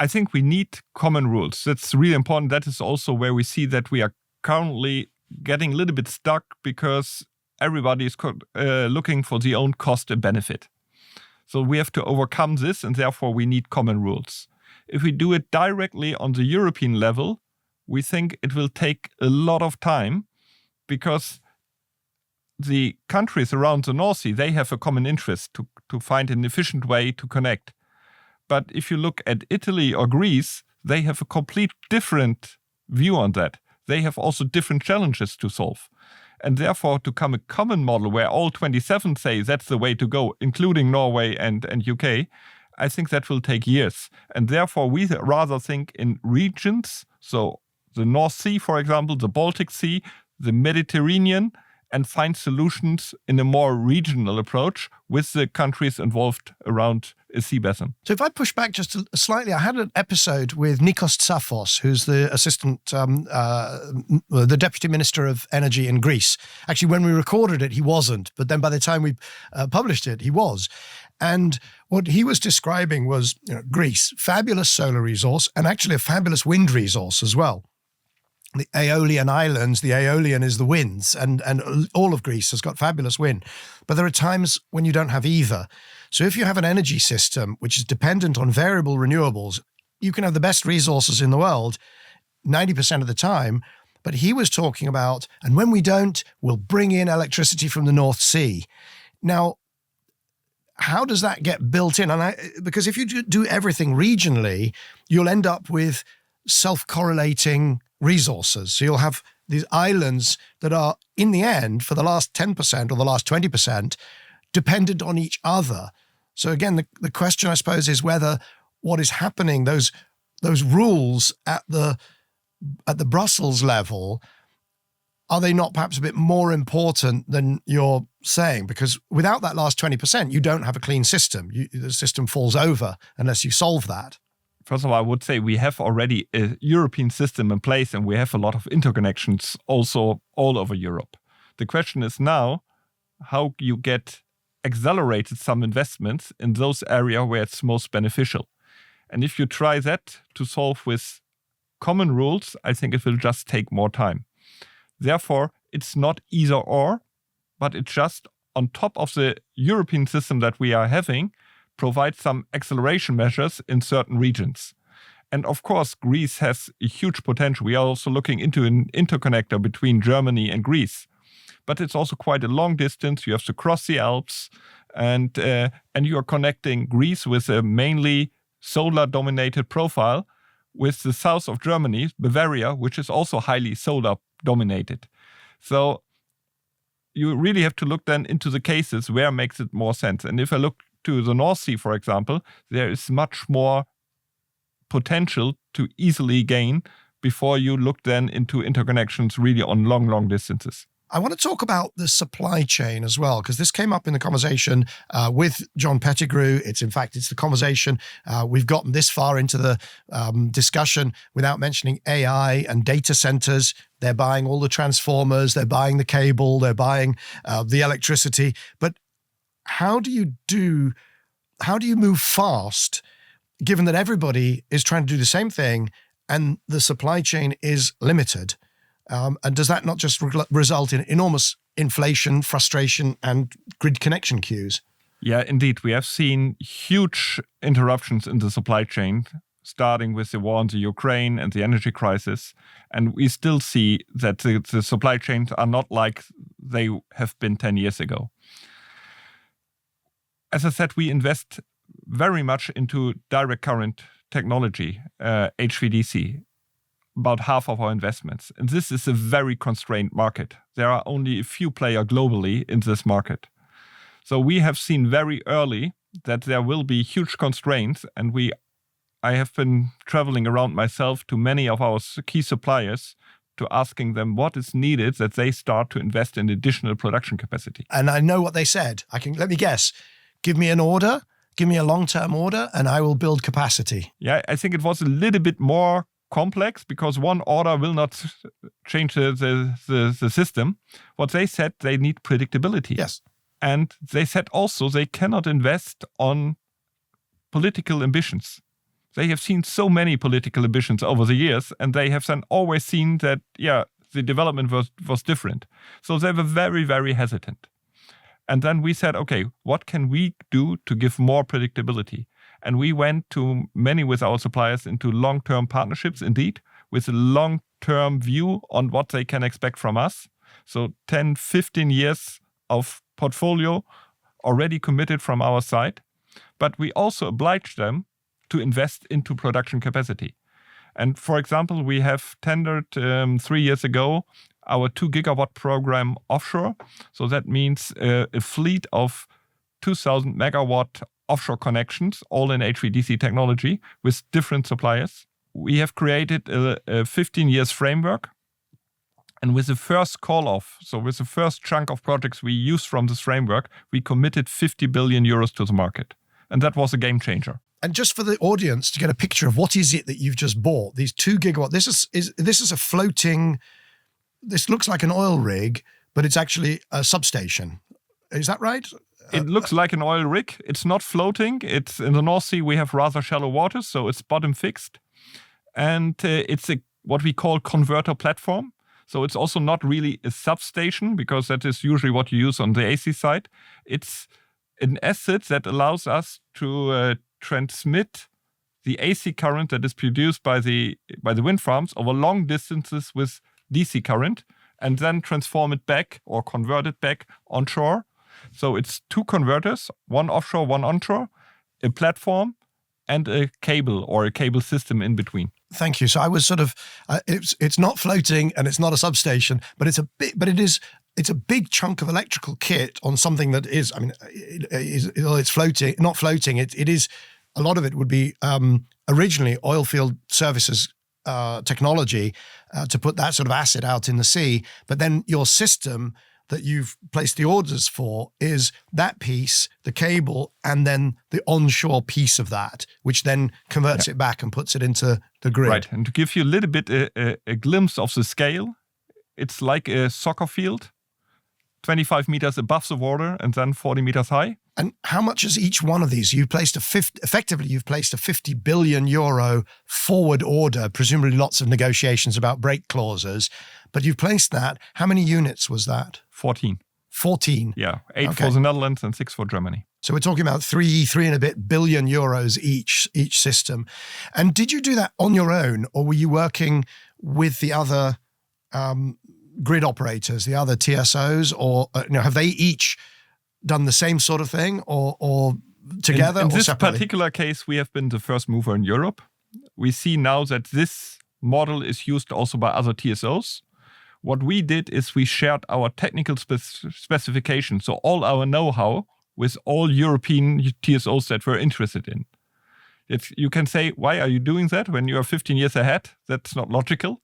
I think we need common rules. That's really important. That is also where we see that we are currently getting a little bit stuck because everybody is looking for the own cost and benefit. So we have to overcome this, and therefore we need common rules. If we do it directly on the European level, we think it will take a lot of time because the countries around the North Sea, they have a common interest to find an efficient way to connect. But if you look at Italy or Greece, they have a complete different view on that. They have also different challenges to solve. And therefore, to come a common model where all 27 say that's the way to go, including Norway and UK, I think that will take years. And therefore, we rather think in regions, so the North Sea, for example, the Baltic Sea, the Mediterranean, and find solutions in a more regional approach with the countries involved around a sea basin. So if I push back just slightly, I had an episode with Nikos Tsafos, who's the the Deputy Minister of Energy in Greece. Actually, when we recorded it, he wasn't. But then by the time we published it, he was. And what he was describing was Greece, fabulous solar resource, and actually a fabulous wind resource as well. The Aeolian Islands, the Aeolian is the winds, and all of Greece has got fabulous wind. But there are times when you don't have either. So if you have an energy system which is dependent on variable renewables, you can have the best resources in the world 90% of the time. But he was talking about, and when we don't, we'll bring in electricity from the North Sea. Now, how does that get built in? Because if you do everything regionally, you'll end up with self-correlating resources. So you'll have these islands that are, in the end, for the last 10% or the last 20%, dependent on each other. So again, the question, I suppose, is whether what is happening, those rules at the Brussels level, are they not perhaps a bit more important than you're saying? Because without that last 20%, you don't have a clean system. The system falls over unless you solve that. First of all, I would say we have already a European system in place and we have a lot of interconnections also all over Europe. The question is now how you get accelerated some investments in those areas where it's most beneficial. And if you try that to solve with common rules, I think it will just take more time. Therefore, it's not either or, but it's just on top of the European system that we are having, provide some acceleration measures in certain regions. And of course, Greece has a huge potential. We are also looking into an interconnector between Germany and Greece. But it's also quite a long distance. You have to cross the Alps, and you are connecting Greece with a mainly solar-dominated profile with the south of Germany, Bavaria, which is also highly solar-dominated. So you really have to look then into the cases where makes it more sense. And if I look to the North Sea, for example, there is much more potential to easily gain before you look then into interconnections really on long, long distances. I want to talk about the supply chain as well, because this came up in the conversation with John Pettigrew. It's the conversation. We've gotten this far into the discussion without mentioning AI and data centers. They're buying all the transformers, they're buying the cable, they're buying the electricity. But how do you move fast, given that everybody is trying to do the same thing and the supply chain is limited? And does that not just result in enormous inflation, frustration, and grid connection queues? Yeah, indeed. We have seen huge interruptions in the supply chain, starting with the war in the Ukraine and the energy crisis. And we still see that the supply chains are not like they have been 10 years ago. As I said, we invest very much into direct current technology, HVDC. About half of our investments. And this is a very constrained market. There are only a few players globally in this market. So we have seen very early that there will be huge constraints, and I have been traveling around myself to many of our key suppliers to asking them what is needed that they start to invest in additional production capacity. And I know what they said. Let me guess. Give me an order, give me a long-term order, and I will build capacity. Yeah, I think it was a little bit more complex because one order will not change the system. What they said, they need predictability. Yes. And they said also they cannot invest on political ambitions. They have seen so many political ambitions over the years, and they have then always seen that, the development was different. So they were very, very hesitant. And then we said, okay, what can we do to give more predictability? And we went to many with our suppliers into long-term partnerships, indeed, with a long-term view on what they can expect from us. So 10, 15 years of portfolio already committed from our side. But we also obliged them to invest into production capacity. And for example, we have tendered 3 years ago our 2 gigawatt program offshore. So that means a fleet of 2,000 megawatt offshore connections, all in HVDC technology with different suppliers. We have created a 15 years framework. And with the first call-off, so with the first chunk of projects we used from this framework, we committed 50 billion euros to the market. And that was a game changer. And just for the audience to get a picture of what is it that you've just bought, these 2 gigawatt, this is a floating, this looks like an oil rig, but it's actually a substation. Is that right? It looks like an oil rig. It's not floating. It's in the North Sea. We have rather shallow waters, so it's bottom fixed. And it's what we call converter platform. So it's also not really a substation because that is usually what you use on the AC side. It's an asset that allows us to transmit the AC current that is produced by the wind farms over long distances with DC current and then transform it back or convert it back onshore. So it's 2 converters, one offshore, one onshore, a platform, and a cable or a cable system in between. Thank you. So I was sort of, it's not floating and it's not a substation, but it's a big chunk of electrical kit on something that is, it's floating, not floating. It is, a lot of it would be originally oil field services technology to put that sort of asset out in the sea. But then your system that you've placed the orders for is that piece, the cable, and then the onshore piece of that, which then converts it back and puts it into the grid. Right. And to give you a little bit a glimpse of the scale, it's like a soccer field, 25 meters above the water and then 40 meters high. And how much is each one of these? You've placed a 50 billion euro forward order, presumably lots of negotiations about break clauses, but you've placed that. How many units was that? 14. 14? Yeah, 8 for the Netherlands and 6 for Germany. So we're talking about three and a bit billion euros each system. And did you do that on your own, or were you working with the other grid operators, the other TSOs, or have they each done the same sort of thing, or together in or this separately? Particular case, we have been the first mover in Europe. We see now that this model is used also by other TSOs. What we did is we shared our technical specifications, so all our know-how with all European TSOs that we're interested in. You can say, why are you doing that when you are 15 years ahead? That's not logical.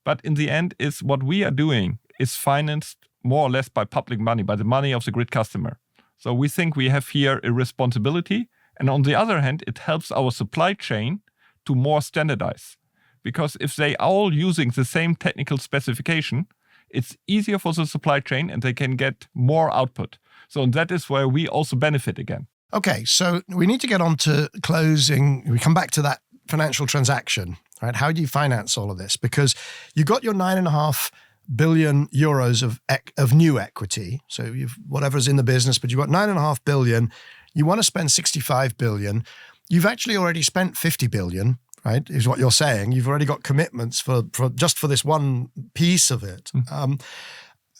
But in the end, what we are doing is financed more or less by public money, by the money of the grid customer. So we think we have here a responsibility. And on the other hand, it helps our supply chain to more standardize. Because if they are all using the same technical specification, it's easier for the supply chain and they can get more output. So that is where we also benefit again. Okay, so we need to get on to closing. We come back to that financial transaction, right? How do you finance all of this? Because you got your 9.5 billion euros of new equity. So you've whatever's in the business, but you've got 9.5 billion. You want to spend 65 billion. You've actually already spent 50 billion, right? Is what you're saying. You've already got commitments for this one piece of it.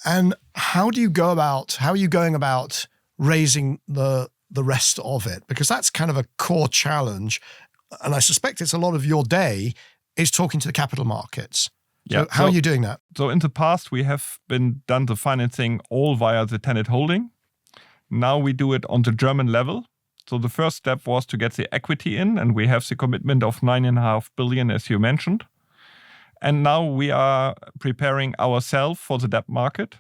And how are you going about raising the rest of it? Because that's kind of a core challenge. And I suspect it's a lot of your day is talking to the capital markets. So how are you doing that? So in the past, we have done the financing all via the TenneT holding. Now we do it on the German level. So the first step was to get the equity in, and we have the commitment of 9.5 billion, as you mentioned. And now we are preparing ourselves for the debt market.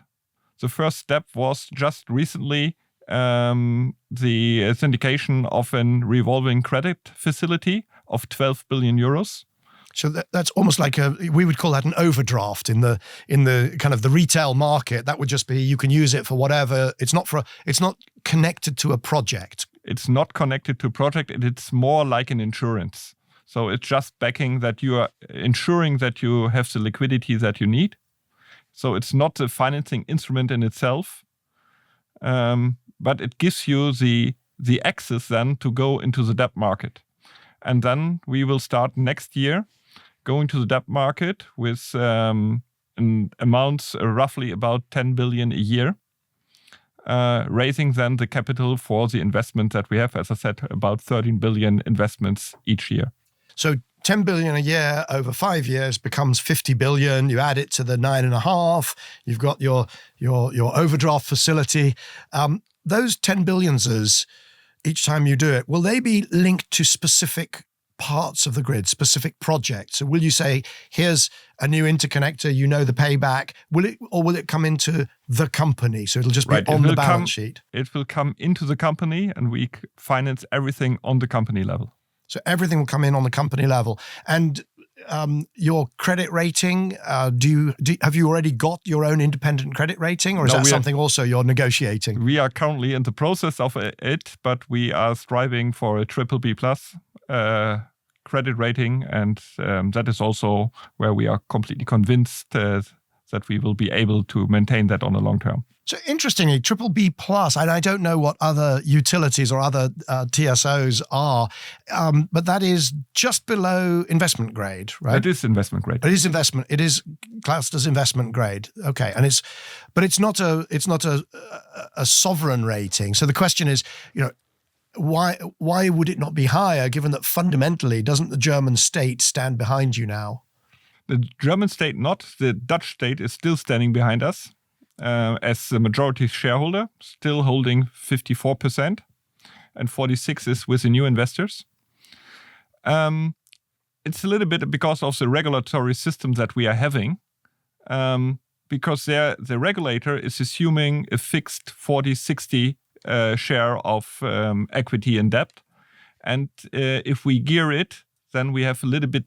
The first step was just recently the syndication of a revolving credit facility of 12 billion euros. So that's almost like we would call that an overdraft in the kind of the retail market. That would just be you can use it for whatever. It's not connected to a project. It's not connected to a project. It's more like an insurance. So it's just backing that you are ensuring that you have the liquidity that you need. So it's not a financing instrument in itself, but it gives you the access then to go into the debt market. And then we will start next year going to the debt market with amounts roughly about 10 billion a year, raising then the capital for the investment that we have, as I said, about 13 billion investments each year. So 10 billion a year over 5 years becomes 50 billion. You add it to the 9.5. You've got your overdraft facility. Those 10 billions, each time you do it, will they be linked to specific parts of the grid, specific projects? So will you say, here's a new interconnector, you know the payback, will it come into the company? So it'll just be on the balance sheet? It will come into the company and we finance everything on the company level. So everything will come in on the company level. And your credit rating, have you already got your own independent credit rating, or is that something also you're negotiating? We are currently in the process of it, but we are striving for a BBB+ credit rating, and that is also where we are completely convinced that we will be able to maintain that on the long term. So interestingly, BBB+, and I don't know what other utilities or other TSOs are, but that is just below investment grade, right? It is investment grade. It is investment. It is classed as investment grade. Okay, and it's not a sovereign rating. So the question is, why would it not be higher, given that fundamentally doesn't the German state stand behind you now? The German state not. The Dutch state is still standing behind us. As the majority shareholder, still holding 54%, and 46% is with the new investors. It's a little bit because of the regulatory system that we are having, because the regulator is assuming a fixed 40-60 share of equity and debt. And if we gear it, then we have a little bit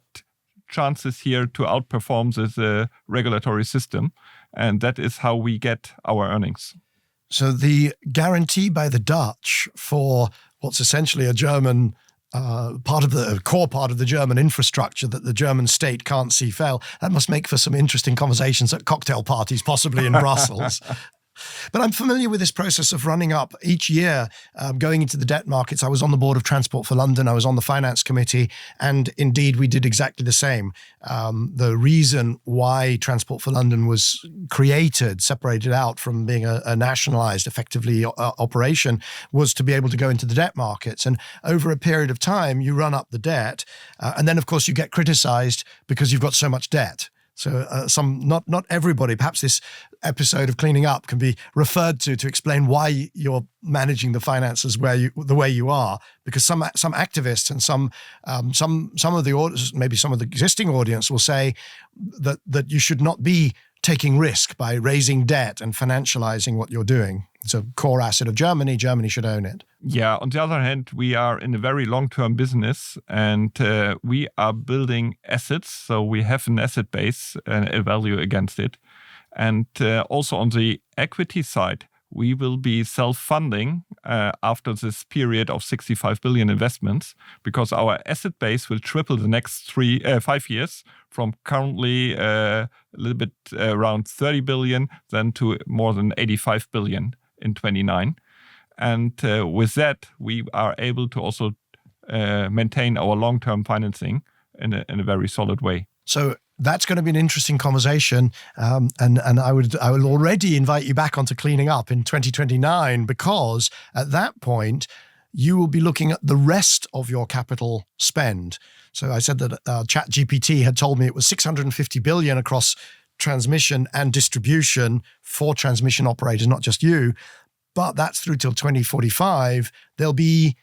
chances here to outperform the regulatory system. And that is how we get our earnings. So the guarantee by the Dutch for what's essentially a German core part of the German infrastructure that the German state can't see fail, that must make for some interesting conversations at cocktail parties, possibly in Brussels. But I'm familiar with this process of running up each year, going into the debt markets. I was on the board of Transport for London. I was on the finance committee. And indeed, we did exactly the same. The reason why Transport for London was created, separated out from being a nationalized, effectively, operation, was to be able to go into the debt markets. And over a period of time, you run up the debt. And then, of course, you get criticized because you've got so much debt. So not everybody, perhaps this episode of Cleaning Up can be referred to explain why you're managing the finances the way you are, because some activists and some of the audience, maybe some of the existing audience will say that you should not be taking risk by raising debt and financializing what you're doing. It's a core asset of Germany. Germany should own it. Yeah, on the other hand, we are in a very long-term business and we are building assets. So we have an asset base and a value against it. And also on the equity side, we will be self-funding after this period of 65 billion investments, because our asset base will triple the next 5 years from currently a little bit around 30 billion then to more than 85 billion in 29. And with that, we are able to also maintain our long-term financing in a very solid way. So that's going to be an interesting conversation, and I will already invite you back onto Cleaning Up in 2029, because at that point you will be looking at the rest of your capital spend. So I said that ChatGPT had told me it was 650 billion across transmission and distribution for transmission operators, not just you, but that's through till 2045. There'll be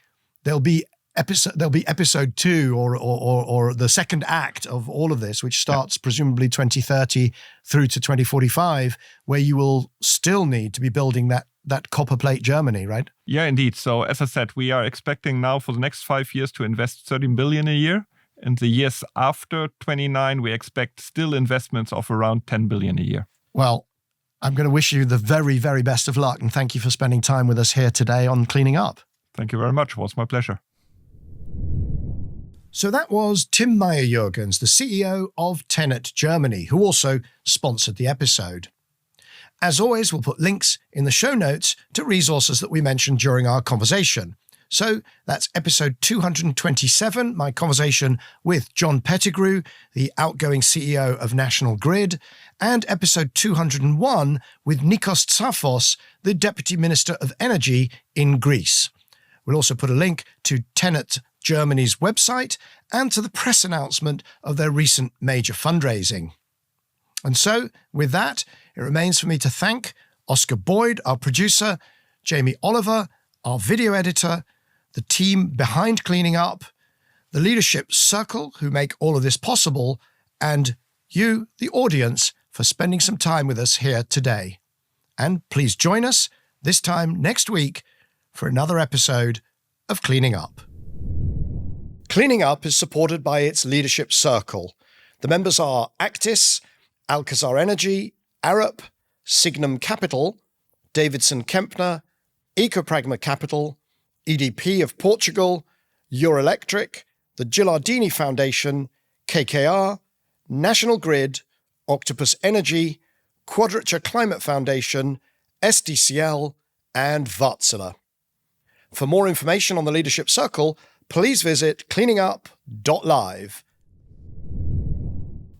episode 2 or the second act of all of this, which starts presumably 2030 through to 2045, where you will still need to be building that copper plate Germany, right? Yeah, indeed. So as I said, we are expecting now for the next 5 years to invest 13 billion a year. In the years after 29, we expect still investments of around 10 billion a year. Well, I'm going to wish you the very, very best of luck, and thank you for spending time with us here today on Cleaning Up. Thank you very much. It was my pleasure. So that was Tim Meyerjürgens, the CEO of TenneT Germany, who also sponsored the episode. As always, we'll put links in the show notes to resources that we mentioned during our conversation. So that's episode 227, my conversation with John Pettigrew, the outgoing CEO of National Grid, and episode 201 with Nikos Tsafos, the Deputy Minister of Energy in Greece. We'll also put a link to TenneT Germany's website and to the press announcement of their recent major fundraising. And so, with that, it remains for me to thank Oscar Boyd, our producer, Jamie Oliver, our video editor, the team behind Cleaning Up, the Leadership Circle, who make all of this possible, and you, the audience, for spending some time with us here today. And please join us this time next week for another episode of Cleaning Up. Cleaning Up is supported by its Leadership Circle. The members are Actis, Alcazar Energy, Arup, Signum Capital, Davidson Kempner, Ecopragma Capital, EDP of Portugal, Eurelectric, the Gilardini Foundation, KKR, National Grid, Octopus Energy, Quadrature Climate Foundation, SDCL, and Wärtsilä. For more information on the Leadership Circle, please visit cleaningup.live.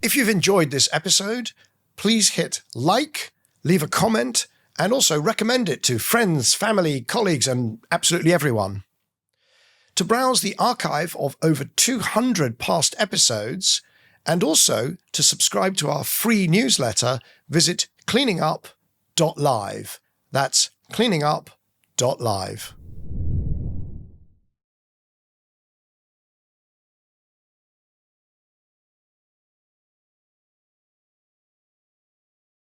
If you've enjoyed this episode, please hit like, leave a comment, and also recommend it to friends, family, colleagues, and absolutely everyone. To browse the archive of over 200 past episodes, and also to subscribe to our free newsletter, visit cleaningup.live. That's cleaningup.live.